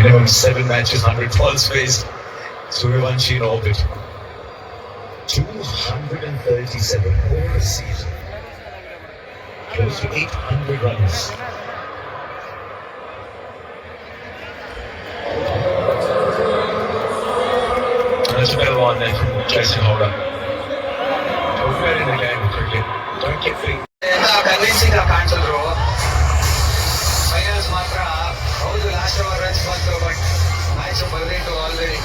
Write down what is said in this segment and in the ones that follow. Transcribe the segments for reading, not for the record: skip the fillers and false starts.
minimum 7 matches, 100 balls faced. Suryavanshi in orbit. 237 over a season. Close to 800 runs. That's a better one than from Jason Holder. Don't get in the game quickly. Don't get free. Convincing ಕಾಣಿಸಿದ್ರು finals ಮಾತ್ರ ಹೌದು last over runs ಬಂತು but match ಬರೆದಿತ್ತು already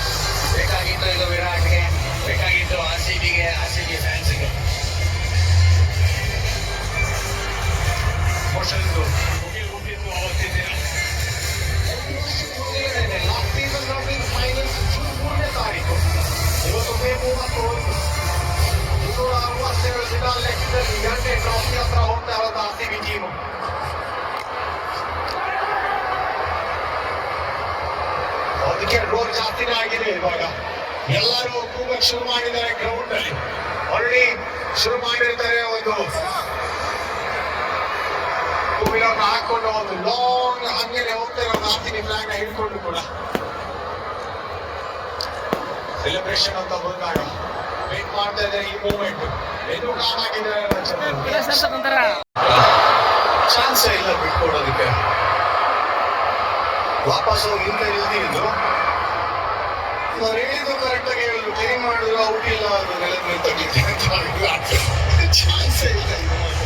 ಬೇಕಾಗಿತ್ತು ಇದು ವಿರಾಟ್ಗೆ ಬೇಕಾಗಿತ್ತು R C B ಫ್ಯಾನ್ಸ್ಗೆ ಮೋಷನ್ದು ಮುಗಿತ್ತು ಅವತ್ತಿದ್ದೀರ ಲಾಸ್ಟ್ ಸೀಸನ್ ಫೈನಲ್ಸ್ ಜೂನ್ 3ನೇ ತಾರೀಕು ಇವತ್ತು ಮೇ 31 267 ದಿನಾಲ್ ಲೆಕ್ಕದಲ್ಲಿ 2ನೇ ಟ್ರಾಫಿ ಹತ್ರ ಹೋಗ್ತಾ ಇರೋದು ಆರ್ ಸಿ ಬಿ ಟೀಮು. ಅದಕ್ಕೆ ರೋಲ್ ಜಾಸ್ತಿನೇ ಆಗಿದೆ ಇವಾಗ. ಎಲ್ಲರೂ ಕೂಗಕ್ಕೆ ಶುರು ಮಾಡಿದ್ದಾರೆ ಗ್ರೌಂಡ್ ಅಲ್ಲಿ. ಆಲ್ರೆಡಿ ಶುರು ಮಾಡಿರ್ತಾರೆ. ಒಂದು ಟೂ ವೀಲರ್ ಹಾಕೊಂಡು ಒಂದು ಲಾಂಗ್ ಹಂಗೇನೆ ಹೋಗ್ತಾ ಇರೋದು ಆರ್ ಸಿ ಬಿ ಫ್ಲಾಗ್ ನ ಹಿಡ್ಕೊಂಡು ಕೂಡ ಸೆಲೆಬ್ರೇಷನ್ ಅಂತ ಬಂದಾಗ ವೇಟ್ ಮಾಡ್ತಾ ಇದ್ದಾರೆ ಈ ಮೂಮೆಂಟ್. ಏನು ಕಾಮ್ ಆಗಿದ್ದಾರೆ ಚಾನ್ಸೇ ಇಲ್ಲ ಬಿಟ್ಕೊಡೋದಕ್ಕೆ. ವಾಪಸ್ ಹೋಗಿ ಹಿಂದೆ ನಿಲ್ತಿದ್ದು ಅವ್ರು ಹೇಳಿದ್ದು ಕರೆಕ್ಟ್ ಆಗಿ ಹೇಳಿದ್ರು. ಕ್ಲೀನ್ ಮಾಡಿದ್ರು ಔಟ್ ಇಲ್ಲ, ಅದು ನೆಲದ ಮೇಲೆ ತಗ್ಲಿಕ್ಕೆ ಚಾನ್ಸೇ ಇಲ್ಲ. ಇದು ಮಾತ್ರ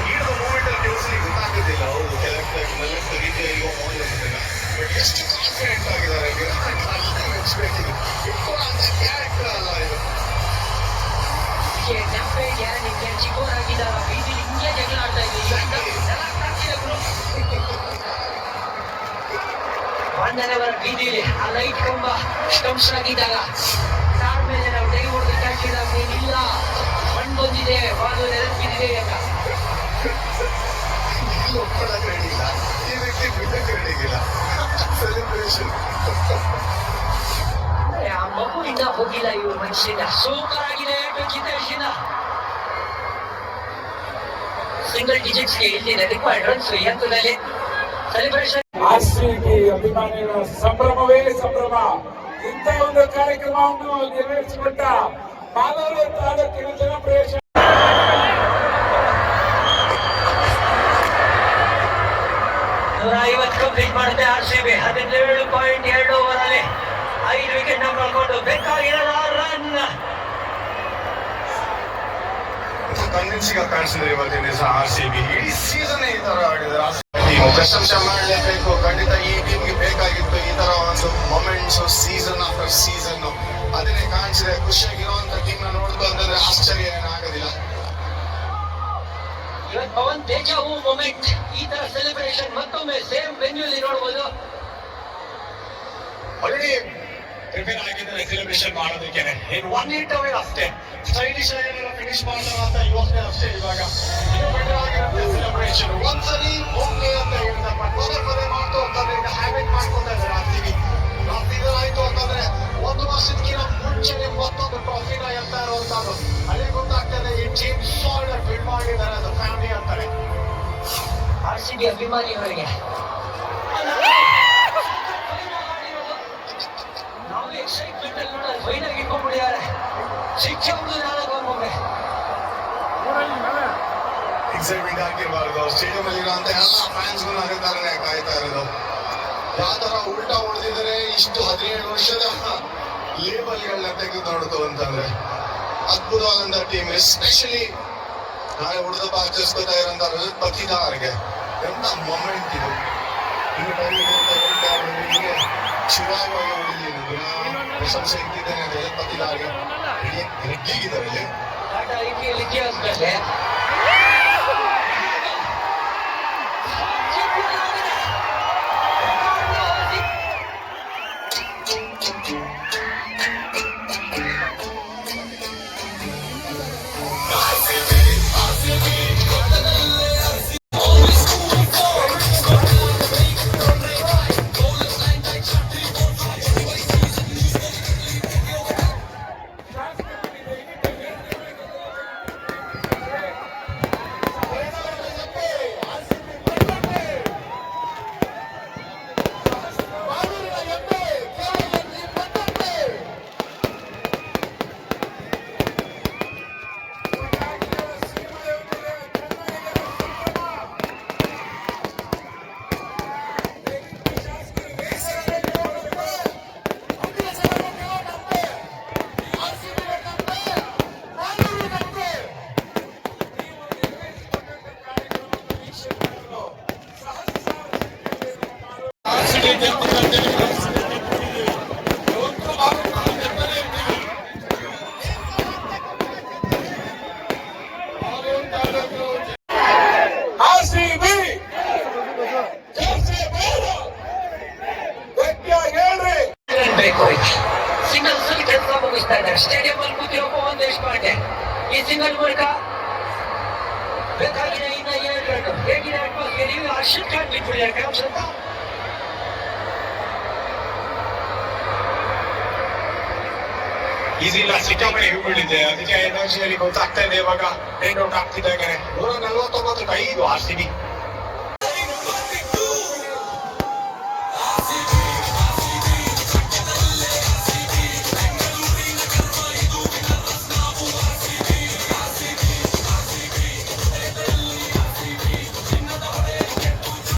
ಹಿಡಿದ ಮೂಮೆಂಟ್ ಅಲ್ಲಿ ನ್ಯೂಸ್ಲಿ ಗೊತ್ತಾಗುದಿಲ್ಲ. ಹೌದು ಕೆಲಸ ನೆಲಕ್ಕೆ ತೆಗಿದ್ಯಾ ಇಲ್ವೋ ಮೌಲ್ಯ ಬಟ್ ಎಷ್ಟು ಕಾನ್ಫಿಡೆಂಟ್ ಆಗಿದ್ದಾರೆ ಮೆಚ್ಚಬೇಕಿದೆ. ಇಟ್ಕೊಳ್ಳೋ ಕ್ಯಾರೆಕ್ಟರ್ ಅಲ್ಲ ಇದು. ಬಂದನವರ ಬೀದಿಲಿ ಆ ಲೈಟ್ ಕಂಬ ಸ್ಟಂಪ್ಸ್ ಆಗಿದ್ದಾಗ ಕಾರ್ ಮೇಲೆ ನಾವು ಡೈ ಹೊಡೆದು ಹಾಕಿದಾಗ ಏನಿಲ್ಲ ಮಣ್ಣು ಬಂದಿದೆ ಬಾಲು ನೆನಪಿದೆ ಅಂತ ಒಪ್ಪಳಗಳಿಲ್ಲ. ಈ ವ್ಯಕ್ತಿ ಬಿಡಗಳಿಲ್ಲ. ಸೆಲೆಬ್ರೇಷನ್ ಆ ಮಗುವಿಂದ ಹೋಗಿಲ್ಲ ಇವರು ಮನುಷ್ಯನ. ಸೂಪರ್ ಆಗಿದೆ ಜಿತೇಶಿನ ಸಿಂಗಲ್ ಡಿಜಿಟ್ಸ್ಗೆ ಇಲ್ಲಿ ರಿಕ್ವೈರ್ಡ್ ರನ್ಸ್ ಎಂತದಲ್ಲಿ ಸೆಲೆಬ್ರೇಷನ್. ಆರ್ಸಿಬಿ ಅಭಿಮಾನಿಗಳ ಸಂಭ್ರಮವೇ ಸಂಭ್ರಮ. ಇಂಥ ಒಂದು ಕಾರ್ಯಕ್ರಮವನ್ನು ನೆರವೇರಿಸಿಕೊಟ್ಟ ಮಾಲೂರು ತಾಲೂಕಿನ ಜನಪ್ರಿಯ 150 ಕಂಪ್ಲೀಟ್ ಮಾಡುತ್ತೆ ಆರ್ಸಿಬಿ. 17.2 ಓವರ್ ಅಲ್ಲಿ 5 ವಿಕೆಟ್ ನ ಕಳ್ಕೊಂಡು ಬೇಕಾಗಿರೋ ರನ್. ಕನ್ವಿನ್ಸಿಂಗ್ ಕಾಣಿಸಿದ್ರೆ ಇವತ್ತಿನ ದಿವಸ ಆರ್ ಸಿ ಬಿ ಇಡೀ ಸೀಸನ್ ಈ ತರ ಆಡಿದ್ದಾರೆ. ಪ್ರಶಂಸೆ ಮಾಡಲೇಬೇಕು. ಖಂಡಿತ ಈ ಟೀಮ್ಗೆ ಬೇಕಾಗಿತ್ತು ಈ ತರ ಒಂದು ಮೊಮೆಂಟ್ಸ್ ಸೀಸನ್ ಆಫ್ಟರ್ ಸೀಸನ್. ಅದನ್ನೇ ಕಾಣಿಸಿದೆ. ಖುಷಿಯಾಗಿರುವಂತ ಟೀಮ್ ನ ನೋಡ್ಕೊಂಡ್ರೆ ಆಶ್ಚರ್ಯ ಏನಾಗೋದಿಲ್ಲ. ಇವತ್ತು ಪವನ್ ದೇಜಾವು ಮೊಮೆಂಟ್. ಈ ತರ ಸೆಲೆಬ್ರೇಷನ್ ಮತ್ತೊಮ್ಮೆ ಸೇಮ್ ವೆನ್ಯೂಲಿ ನೋಡಬಹುದು. ಆಲ್ರೆಡಿ ಪ್ರಿಪೇರ್ ಆಗಿದ್ದಾರೆ ಸೆಲೆಬ್ರೇಷನ್ ಮಾಡೋದಕ್ಕೆ. ಇನ್ 1 minute ಅವೇ ಅಷ್ಟೇ ಸ್ಟೈಲಿಶ್ ಆಗಿ ಫಿನಿಶ್ ಮಾಡ್ತಾರ ಅಂತ ಯೋಚನೆ ಅಷ್ಟೇ. ಇವಾಗ ಸೆಲೆಬ್ರೇಷನ್ ಒಂದ್ಸಲಿ ಓಕೆ ಅಂತ ಹೇಳ್ತಾರೆ. ಪದೇ ಮಾಡ್ತು ಅಂತಂದ್ರೆ ಈಗ ಹ್ಯಾಬಿಟ್ ಮಾಡ್ಕೊತಾ ಇದ್ದಾರೆ ಆರ್ ಸಿ ಬಿ. ಆಯ್ತು ಅಂತಂದ್ರೆ 1 ವರ್ಷಕ್ಕಿಂತ ಮುಂಚೆನೆ ಮತ್ತೊಂದು ಟ್ರಾಫಿನ ಎತ್ತಾ ಇರುವಂತದ್ದು. ಅಲ್ಲೇ ಗೊತ್ತಾಗ್ತದೆ ಈ ಟೀಮ್ ಸಾಲ್ಡ್ ಬಿಲ್ಡ್ ಮಾಡಿದ್ದಾರೆ ಅದು ಫ್ಯಾಮಿಲಿ ಅಂತಾರೆ ಆರ್ ಸಿ ಬಿ ಅಭಿಮಾನಿಗಳಿಗೆ. ನಾವು ಎಕ್ಸೈಟ್ಮೆಂಟ್ ಅಲ್ಲಿ ನೋಡೋದು ಫೈನಲ್ ಇಟ್ಕೊಂಡ್ಬಿಟ್ಟಿದ್ದಾರೆ. ಶಿಕ್ಷೆ ಹುಡುಗ ಒಮ್ಮೆ ಎಕ್ಸೈಟ್ಮೆಂಟ್ ಆಗಿರಬಾರ್ದು. ಸ್ಟೇಡಿಯಂ ಅಲ್ಲಿ ಇರುವಂತ ಎಲ್ಲ ಫ್ಯಾನ್ಸ್ ಅದೇ ತರನೇ ಕಾಯ್ತಾ ಇರೋದು. ಯಾವ ತರ ಉಲ್ಟಾ ಹೊಡೆದಿದ್ದಾರೆ. ಇಷ್ಟು 17 ವರ್ಷದ ಲೇಬಲ್ ಗಳನ್ನ ತೆಗೆದು ನೋಡುದು ಅಂತಂದ್ರೆ ಅದ್ಭುತವಾದಂತ ಟೀಮ್. ಎಸ್ಪೆಷಲಿ ನಾಳೆ ಹುಡುಗಪ್ಪ ಆಚರಿಸ್ಕೊತಾ ಇರೋಂತ ರಜತ್ ಪತಿದಾರ್ಗೆ ಎಂತ ಮೊಮೆಂಟ್ ಇದು. ಶಿವವಾಗಿ ಹೊಡಿಲಿ ಪ್ರಶಂಸೆ ಇಟ್ಟಿದ್ದೇನೆ ರಜತ್ ಪತಿದಾರ್ಗೆ. ರೆಡ್ಡಿಗಿದ್ದಾರೆ RCB ಜರ್ಸಿ ಬೇಡ ಗಟ್ಟಿಯಾಗಿ ಹೇಳ್ರಿ. ಬೇಕು ಸಿಂಗಲ್ಸ್ ಅಲ್ಲಿ ಕೆಲಸ ಮುಗಿಸ್ತಾ ಇದ್ದಾರೆ. ಸ್ಟೇಡಿಯಂ ಅಲ್ಲಿ ಕೂತಿರೋಪ್ಪ ಒಂದು ದೇಶಪಾಂಡೆ ಈ ಸಿಂಗಲ್ ಮೂಲಕ ಬೇಕಾಗಿದೆ ಇನ್ನ 7 ರನ್. ಹೇಗಿದೆ ಅಟ್ಮಾಸ್ಫಿಯರ್? ನೀವು ಹರ್ಷದ್ ಖಾನ್ ಬಿಟ್ಬಿಡಿದ್ದಾರೆ ಕ್ಯಾಪ್ಸ್ ಅಂತ. ಈಸಿಲ್ಲ, ಸಿಕ್ಕಾಪಟ್ಟೆ ಹಿಡಿದಿದೆ. ಅದಕ್ಕೆ ಎನರ್ಜಿಯಲ್ಲಿ ಗೊತ್ತಾಗ್ತಾ ಇದೆ ಇವಾಗ. ರನ್ ಔಟ್ ಆಗ್ತಿದ್ದಾಗ 149 5 RCB.